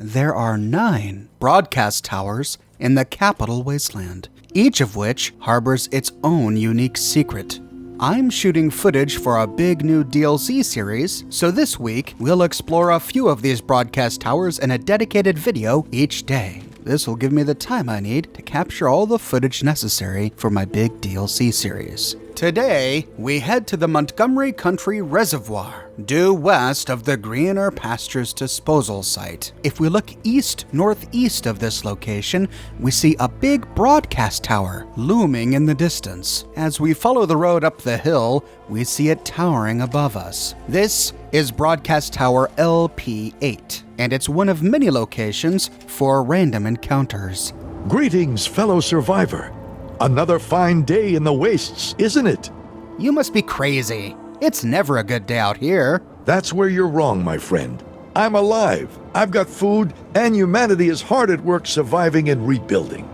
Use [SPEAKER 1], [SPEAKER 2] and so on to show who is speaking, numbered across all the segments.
[SPEAKER 1] There are 9 broadcast towers in the capital wasteland, each of which harbors its own unique secret. I'm shooting footage for a big new DLC series, so this week we'll explore a few of these broadcast towers in a dedicated video each day. This will give me the time I need to capture all the footage necessary for my big DLC series. Today, we head to the Montgomery Country Reservoir, due west of the Greener Pastures disposal site. If we look east-northeast of this location, we see a big broadcast tower looming in the distance. As we follow the road up the hill, we see it towering above us. This is Broadcast Tower Lp8, and it's one of many locations for random encounters.
[SPEAKER 2] Greetings, fellow survivor. Another fine day in the wastes, isn't it?
[SPEAKER 1] You must be crazy. It's never a good day out here.
[SPEAKER 2] That's where you're wrong, my friend. I'm alive, I've got food, and humanity is hard at work surviving and rebuilding.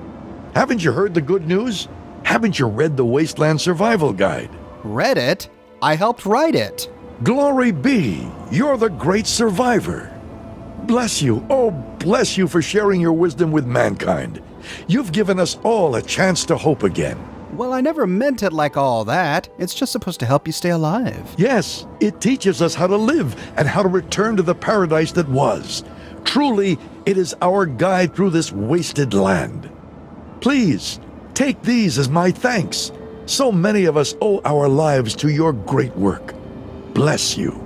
[SPEAKER 2] Haven't you heard the good news? Haven't you read the Wasteland Survival Guide?
[SPEAKER 1] Read it? I helped write it.
[SPEAKER 2] Glory be, you're the great survivor. Bless you, oh bless you for sharing your wisdom with mankind. You've given us all a chance to hope again.
[SPEAKER 1] Well, I never meant it like all that. It's just supposed to help you stay alive.
[SPEAKER 2] Yes, it teaches us how to live and how to return to the paradise that was. Truly, it is our guide through this wasted land. Please, take these as my thanks. So many of us owe our lives to your great work. Bless you.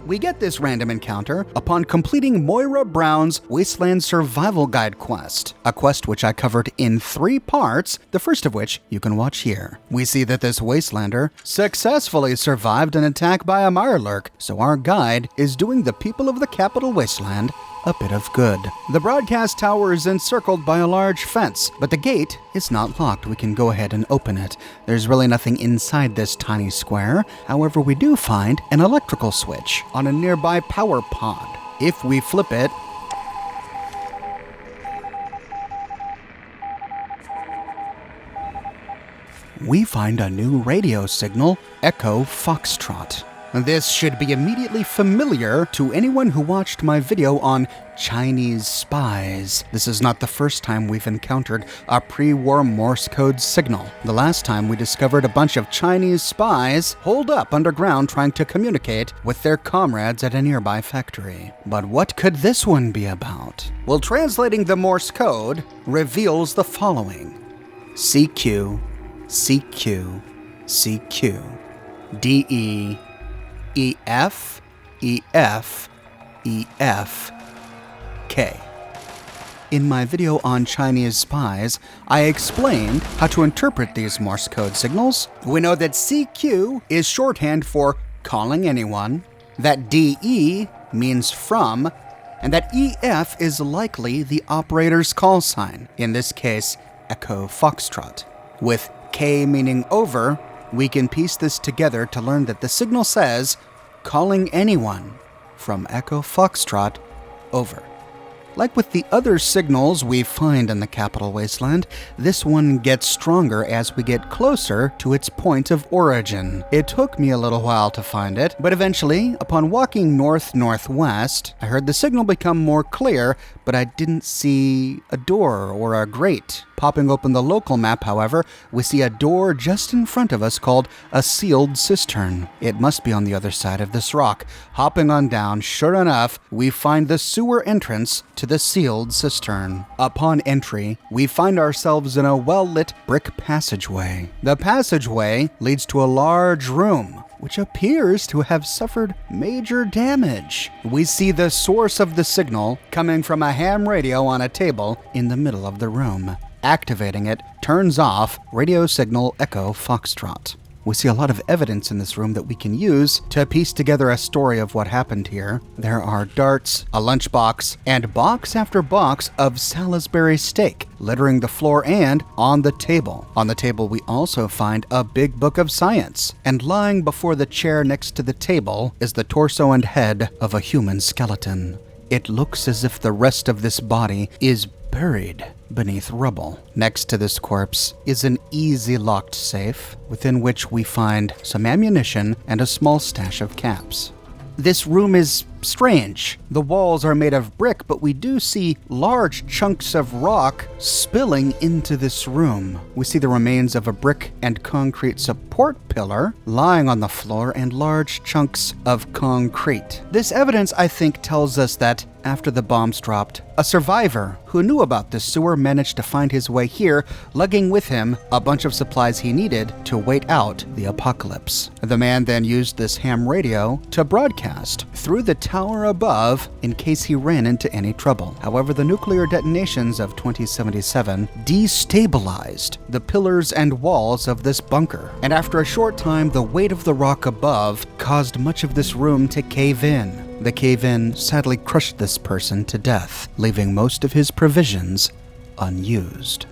[SPEAKER 1] We get this random encounter upon completing Moira Brown's Wasteland Survival Guide quest, a quest which I covered in 3 parts, the first of which you can watch here. We see that this Wastelander successfully survived an attack by a Mirelurk, so our guide is doing the people of the capital wasteland a bit of good. The broadcast tower is encircled by a large fence, but the gate is not locked. We can go ahead and open it. There's really nothing inside this tiny square. However, we do find an electrical switch on a nearby power pod. If we flip it, we find a new radio signal, Echo Foxtrot. This should be immediately familiar to anyone who watched my video on Chinese spies. This is not the first time we've encountered a pre-war Morse code signal. The last time we discovered a bunch of Chinese spies holed up underground trying to communicate with their comrades at a nearby factory. But what could this one be about? Well, translating the Morse code reveals the following: CQ, CQ, CQ, DE, EF, EF, EF, K. In my video on Chinese spies, I explained how to interpret these Morse code signals. We know that CQ is shorthand for calling anyone, that DE means from, and that EF is likely the operator's call sign, in this case, Echo Foxtrot. With K meaning over, we can piece this together to learn that the signal says, calling anyone, from Echo Foxtrot, over. Like with the other signals we find in the capital wasteland, this one gets stronger as we get closer to its point of origin. It took me a little while to find it, but eventually, upon walking north-northwest, I heard the signal become more clear, but I didn't see a door or a grate. Popping open the local map, however, we see a door just in front of us called a sealed cistern. It must be on the other side of this rock. Hopping on down, sure enough, we find the sewer entrance to the sealed cistern. Upon entry, we find ourselves in a well-lit brick passageway. The passageway leads to a large room, which appears to have suffered major damage. We see the source of the signal coming from a ham radio on a table in the middle of the room. Activating it turns off radio signal Echo Foxtrot. We see a lot of evidence in this room that we can use to piece together a story of what happened here. There are darts, a lunchbox, and box after box of Salisbury steak littering the floor and on the table. On the table, we also find a big book of science, and lying before the chair next to the table is the torso and head of a human skeleton. It looks as if the rest of this body is buried beneath rubble. Next to this corpse is an easy locked safe, within which we find some ammunition and a small stash of caps. This room is strange. The walls are made of brick, but we do see large chunks of rock spilling into this room. We see the remains of a brick and concrete support pillar lying on the floor and large chunks of concrete. This evidence, I think, tells us that after the bombs dropped, a survivor who knew about this sewer managed to find his way here, lugging with him a bunch of supplies he needed to wait out the apocalypse. The man then used this ham radio to broadcast through the tower above in case he ran into any trouble. However, the nuclear detonations of 2077 destabilized the pillars and walls of this bunker, and after a short time, the weight of the rock above caused much of this room to cave in. The cave-in sadly crushed this person to death, leaving most of his provisions unused.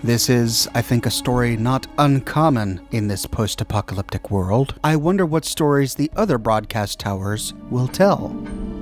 [SPEAKER 1] This is, I think, a story not uncommon in this post-apocalyptic world. I wonder what stories the other broadcast towers will tell.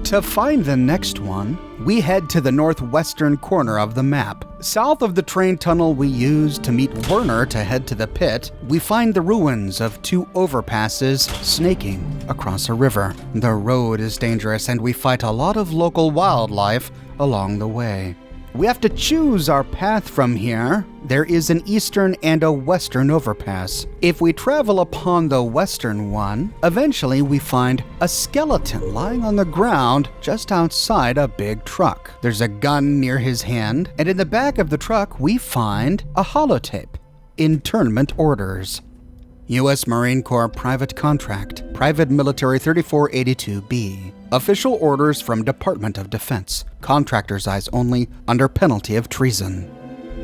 [SPEAKER 1] To find the next one, we head to the northwestern corner of the map. South of the train tunnel we used to meet Werner to head to the pit, we find the ruins of two overpasses snaking across a river. The road is dangerous and we fight a lot of local wildlife along the way. We have to choose our path from here. There is an eastern and a western overpass. If we travel upon the western one, eventually we find a skeleton lying on the ground just outside a big truck. There's a gun near his hand, and in the back of the truck we find a holotape. Internment orders. U.S. Marine Corps Private Contract, Private Military 3482B. Official orders from Department of Defense. Contractor's eyes only, under penalty of treason.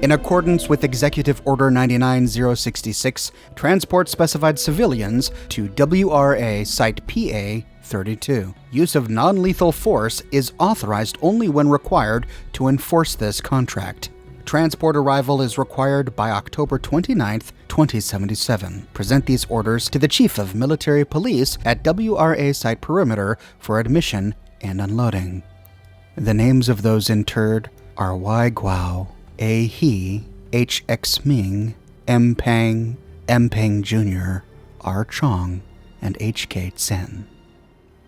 [SPEAKER 1] In accordance with Executive Order 99066, transport specified civilians to WRA Site PA-32. Use of non-lethal force is authorized only when required to enforce this contract. Transport arrival is required by October 29, 2077. Present these orders to the Chief of Military Police at WRA Site Perimeter for admission and unloading. The names of those interred are Y Guao, A He, H X Ming, M Pang, M Pang Jr., R Chong, and H K Tsen.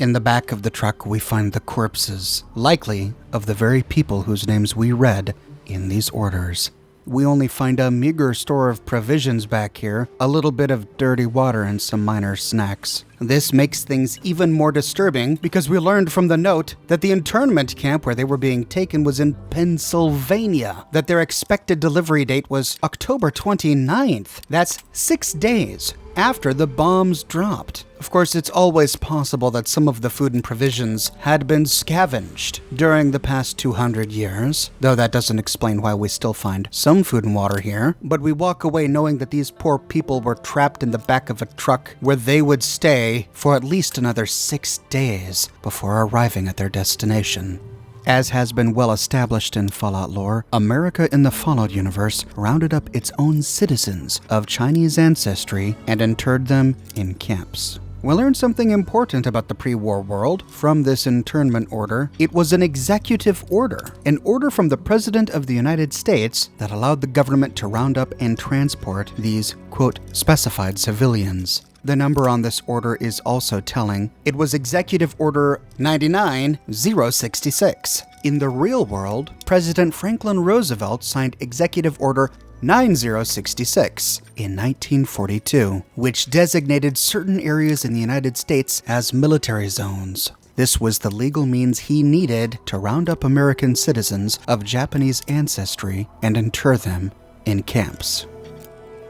[SPEAKER 1] In the back of the truck we find the corpses, likely of the very people whose names we read in these orders. We only find a meager store of provisions back here, a little bit of dirty water and some minor snacks. This makes things even more disturbing because we learned from the note that the internment camp where they were being taken was in Pennsylvania, that their expected delivery date was October 29th. That's 6 days after the bombs dropped. Of course, it's always possible that some of the food and provisions had been scavenged during the past 200 years, though that doesn't explain why we still find some food and water here. But we walk away knowing that these poor people were trapped in the back of a truck where they would stay for at least another 6 days before arriving at their destination. As has been well established in Fallout lore, America in the Fallout universe rounded up its own citizens of Chinese ancestry and interred them in camps. We learned something important about the pre-war world from this internment order. It was an executive order, an order from the President of the United States that allowed the government to round up and transport these, quote, specified civilians. The number on this order is also telling. It was Executive Order 99066. In the real world, President Franklin Roosevelt signed Executive Order 9066 in 1942, which designated certain areas in the United States as military zones. This was the legal means he needed to round up American citizens of Japanese ancestry and inter them in camps.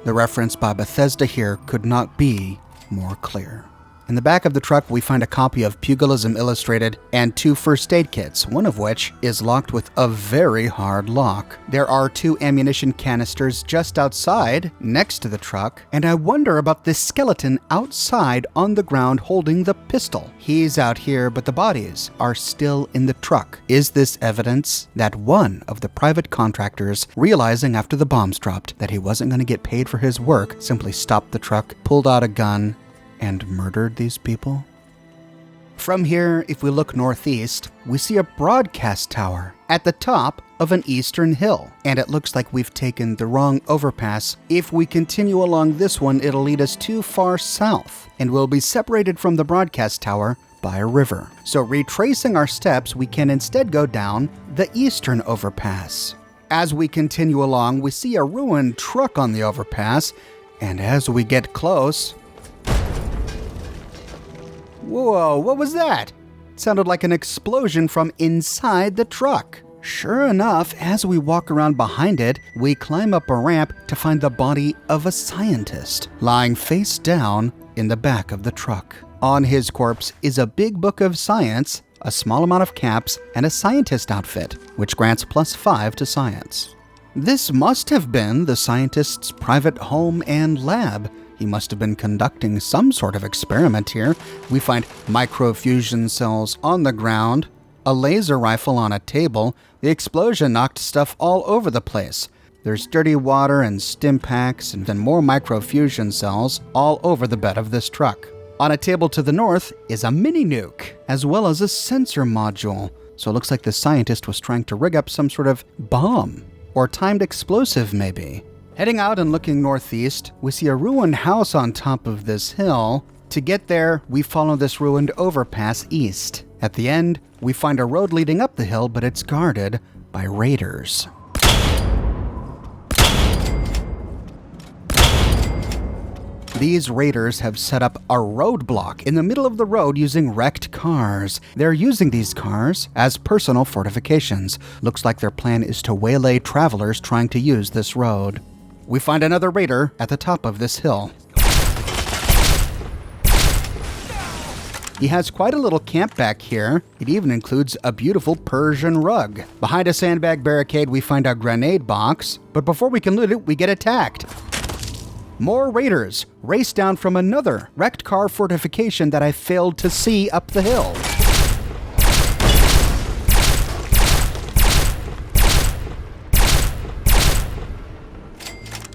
[SPEAKER 1] The reference by Bethesda here could not be more clear. In the back of the truck, we find a copy of Pugilism Illustrated and 2 first aid kits, one of which is locked with a very hard lock. There are 2 ammunition canisters just outside, next to the truck, and I wonder about this skeleton outside on the ground holding the pistol. He's out here, but the bodies are still in the truck. Is this evidence that one of the private contractors, realizing after the bombs dropped that he wasn't going to get paid for his work, simply stopped the truck, pulled out a gun, and murdered these people? From here, if we look northeast, we see a broadcast tower at the top of an eastern hill, and it looks like we've taken the wrong overpass. If we continue along this one, it'll lead us too far south, and we'll be separated from the broadcast tower by a river. So retracing our steps, we can instead go down the eastern overpass. As we continue along, we see a ruined truck on the overpass, and as we get close... Whoa, what was that? It sounded like an explosion from inside the truck. Sure enough, as we walk around behind it, we climb up a ramp to find the body of a scientist lying face down in the back of the truck. On his corpse is a big book of science, a small amount of caps, and a scientist outfit, which grants +5 to science. This must have been the scientist's private home and lab. He must have been conducting some sort of experiment here. We find microfusion cells on the ground, a laser rifle on a table. The explosion knocked stuff all over the place. There's dirty water and stim packs and then more microfusion cells all over the bed of this truck. On a table to the north is a mini nuke, as well as a sensor module. So it looks like the scientist was trying to rig up some sort of bomb, or timed explosive maybe. Heading out and looking northeast, we see a ruined house on top of this hill. To get there, we follow this ruined overpass east. At the end, we find a road leading up the hill, but it's guarded by raiders. These raiders have set up a roadblock in the middle of the road using wrecked cars. They're using these cars as personal fortifications. Looks like their plan is to waylay travelers trying to use this road. We find another raider at the top of this hill. He has quite a little camp back here. It even includes a beautiful Persian rug. Behind a sandbag barricade, we find a grenade box, but before we can loot it, we get attacked. More raiders race down from another wrecked car fortification that I failed to see up the hill.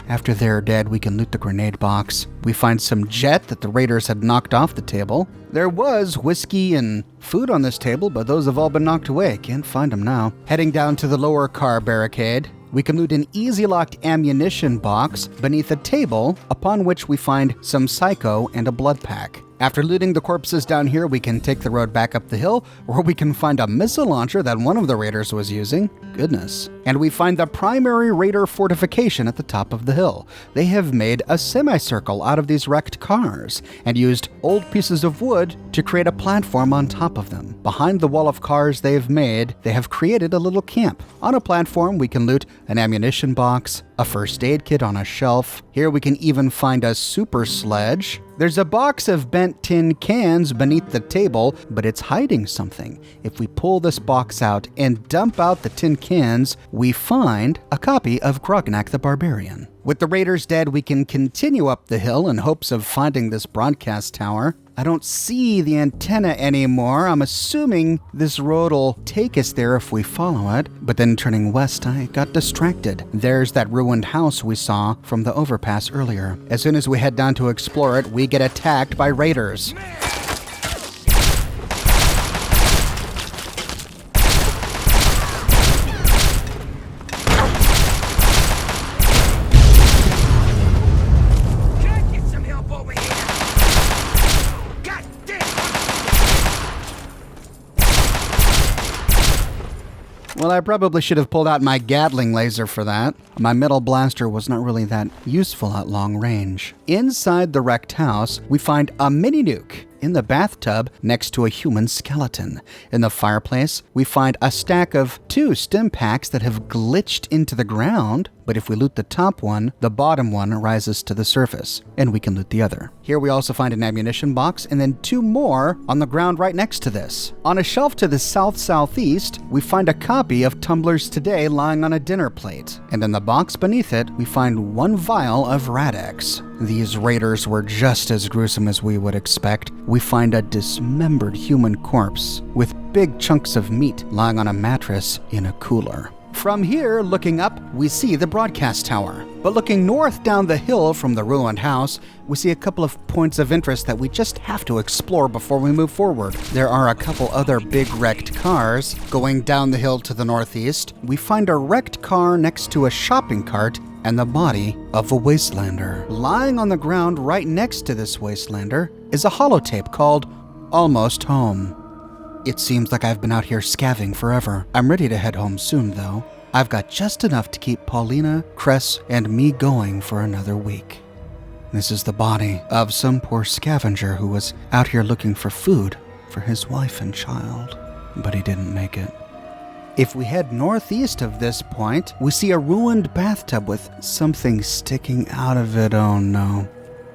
[SPEAKER 1] After they're dead, we can loot the grenade box. We find some jet that the raiders had knocked off the table. There was whiskey and food on this table, but those have all been knocked away. Can't find them now. Heading down to the lower car barricade, we can loot an easy-locked ammunition box beneath a table, upon which we find some psycho and a blood pack. After looting the corpses down here, we can take the road back up the hill, where we can find a missile launcher that one of the raiders was using. Goodness. And we find the primary raider fortification at the top of the hill. They have made a semicircle out of these wrecked cars and used old pieces of wood to create a platform on top of them. Behind the wall of cars they've made, they have created a little camp. On a platform, we can loot an ammunition box, a first aid kit on a shelf. Here we can even find a super sledge. There's a box of bent tin cans beneath the table, but it's hiding something. If we pull this box out and dump out the tin cans, we find a copy of Grognak the Barbarian. With the raiders dead, we can continue up the hill in hopes of finding this broadcast tower. I don't see the antenna anymore. I'm assuming this road will take us there if we follow it. But then turning west, I got distracted. There's that ruined house we saw from the overpass earlier. As soon as we head down to explore it, we get attacked by raiders. Well, I probably should have pulled out my Gatling laser for that. My metal blaster was not really that useful at long range. Inside the wrecked house, we find a mini nuke in the bathtub next to a human skeleton. In the fireplace, we find a stack of 2 stim packs that have glitched into the ground, but if we loot the top one, the bottom one rises to the surface, and we can loot the other. Here we also find an ammunition box, and then 2 more on the ground right next to this. On a shelf to the south-southeast, we find a copy of Tumblers Today lying on a dinner plate, and in the box beneath it, we find 1 vial of Radex. These raiders were just as gruesome as we would expect. We find a dismembered human corpse with big chunks of meat lying on a mattress in a cooler. From here, looking up, we see the broadcast tower. But looking north down the hill from the ruined house, we see a couple of points of interest that we just have to explore before we move forward. There are a couple other big wrecked cars. Going down the hill to the northeast, we find a wrecked car next to a shopping cart and the body of a wastelander. Lying on the ground right next to this wastelander is a holotape called almost home. It seems like I've been out here scavenging forever. I'm ready to head home soon, though. I've got just enough to keep Paulina, Cress, and me going for another week. This is the body of some poor scavenger who was out here looking for food for his wife and child, but he didn't make it. If we head northeast of this point, we see a ruined bathtub with something sticking out of it. Oh no,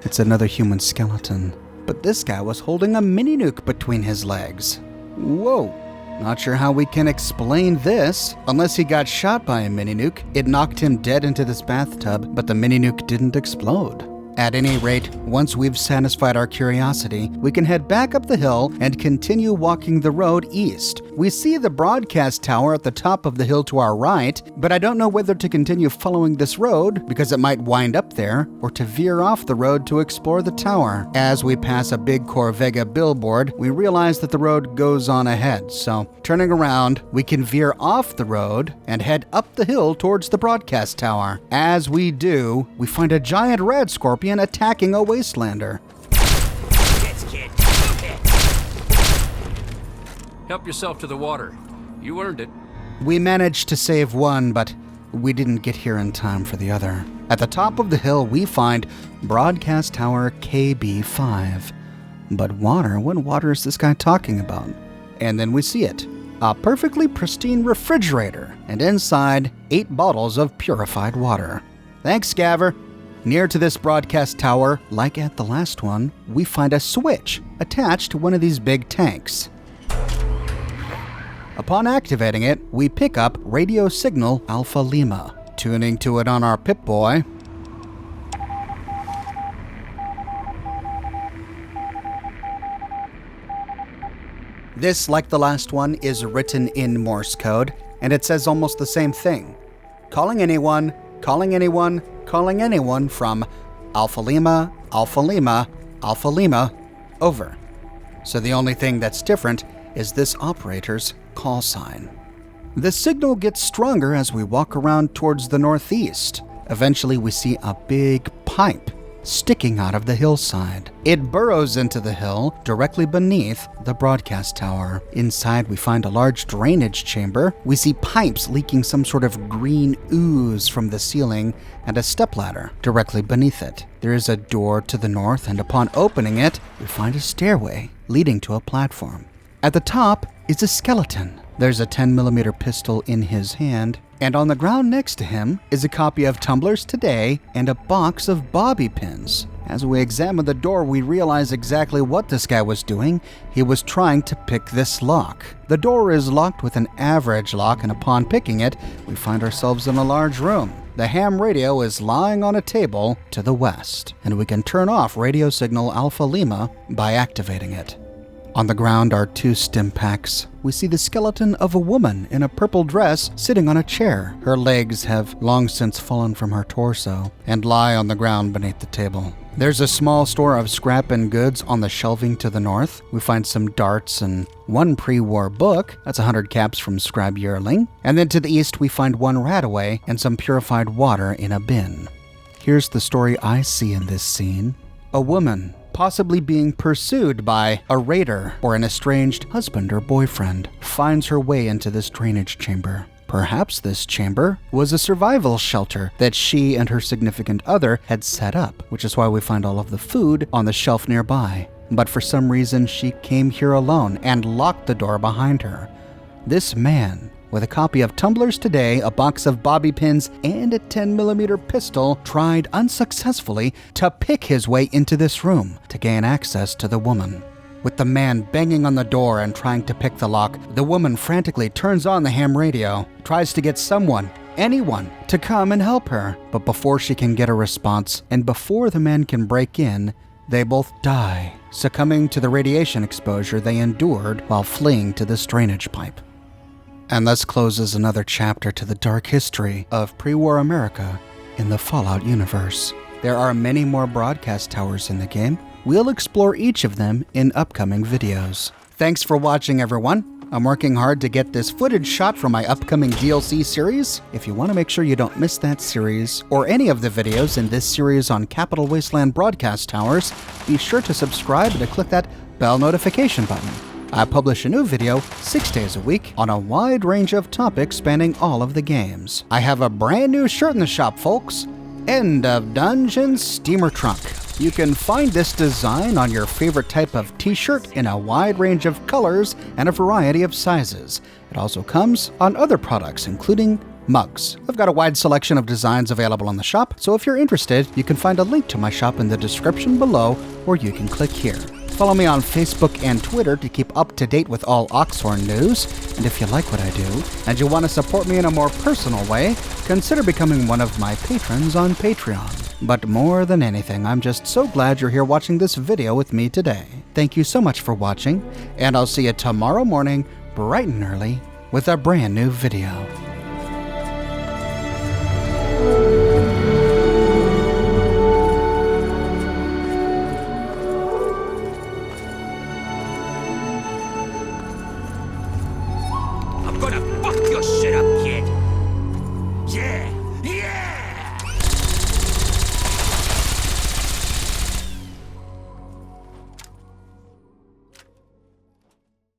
[SPEAKER 1] it's another human skeleton. But this guy was holding a mini nuke between his legs. Whoa, not sure how we can explain this. Unless he got shot by a mini nuke, it knocked him dead into this bathtub, but the mini nuke didn't explode. At any rate, once we've satisfied our curiosity, we can head back up the hill and continue walking the road east. We see the broadcast tower at the top of the hill to our right, but I don't know whether to continue following this road because it might wind up there, or to veer off the road to explore the tower. As we pass a big Corvega billboard, we realize that the road goes on ahead, so turning around, we can veer off the road and head up the hill towards the broadcast tower. As we do, we find a giant red scorpion attacking a wastelander.
[SPEAKER 3] Yes, kid. Okay. Help yourself to the water. You earned it.
[SPEAKER 1] We managed to save one, but we didn't get here in time for the other. At the top of the hill, we find Broadcast Tower Kb5. But water? What water is this guy talking about? And then we see it. A perfectly pristine refrigerator, and inside, 8 bottles of purified water. Thanks, Scaver. Near to this broadcast tower, like at the last one, we find a switch attached to one of these big tanks. Upon activating it, we pick up radio signal Alfa Lima. Tuning to it on our Pip-Boy, this, like the last one, is written in Morse code, and it says almost the same thing. Calling anyone, calling anyone, calling anyone from Alfa Lima, Alfa Lima, Alfa Lima, over. So the only thing that's different is this operator's call sign. The signal gets stronger as we walk around towards the northeast. Eventually we see a big pipe sticking out of the hillside. It burrows into the hill directly beneath the broadcast tower. Inside, we find a large drainage chamber. We see pipes leaking some sort of green ooze from the ceiling and a stepladder directly beneath it. There is a door to the north, and upon opening it, we find a stairway leading to a platform. At the top is a skeleton. There's a 10mm pistol in his hand, and on the ground next to him is a copy of Tumblers Today and a box of bobby pins. As we examine the door, we realize exactly what this guy was doing. He was trying to pick this lock. The door is locked with an average lock, and upon picking it, we find ourselves in a large room. The ham radio is lying on a table to the west, and we can turn off radio signal Alfa Lima by activating it. On the ground are 2 stim packs. We see the skeleton of a woman in a purple dress sitting on a chair. Her legs have long since fallen from her torso and lie on the ground beneath the table. There's a small store of scrap and goods on the shelving to the north. We find some darts and 1 pre-war book. That's 100 caps from Scrab Yearling. And then to the east, we find 1 Radaway and some purified water in a bin. Here's the story I see in this scene. A woman, possibly being pursued by a raider or an estranged husband or boyfriend, finds her way into this drainage chamber. Perhaps this chamber was a survival shelter that she and her significant other had set up, which is why we find all of the food on the shelf nearby. But for some reason, she came here alone and locked the door behind her. This man, with a copy of Tumblers Today, a box of bobby pins, and a 10mm pistol, tried unsuccessfully to pick his way into this room to gain access to the woman. With the man banging on the door and trying to pick the lock, the woman frantically turns on the ham radio, tries to get someone, anyone, to come and help her. But before she can get a response, and before the man can break in, they both die, succumbing to the radiation exposure they endured while fleeing to this drainage pipe. And thus closes another chapter to the dark history of pre-war America in the Fallout universe. There are many more broadcast towers in the game. We'll explore each of them in upcoming videos. Thanks for watching, everyone. I'm working hard to get this footage shot for my upcoming DLC series. If you want to make sure you don't miss that series, or any of the videos in this series on Capital Wasteland broadcast towers, be sure to subscribe and to click that bell notification button. I publish a new video 6 days a week on a wide range of topics spanning all of the games. I have a brand new shirt in the shop, folks. End of Dungeon Steamer Trunk. You can find this design on your favorite type of t-shirt in a wide range of colors and a variety of sizes. It also comes on other products, including mugs. I've got a wide selection of designs available on the shop, so if you're interested, you can find a link to my shop in the description below, or you can click here. Follow me on Facebook and Twitter to keep up to date with all Oxhorn news, and if you like what I do, and you want to support me in a more personal way, consider becoming one of my patrons on Patreon. But more than anything, I'm just so glad you're here watching this video with me today. Thank you so much for watching, and I'll see you tomorrow morning, bright and early, with a brand new video.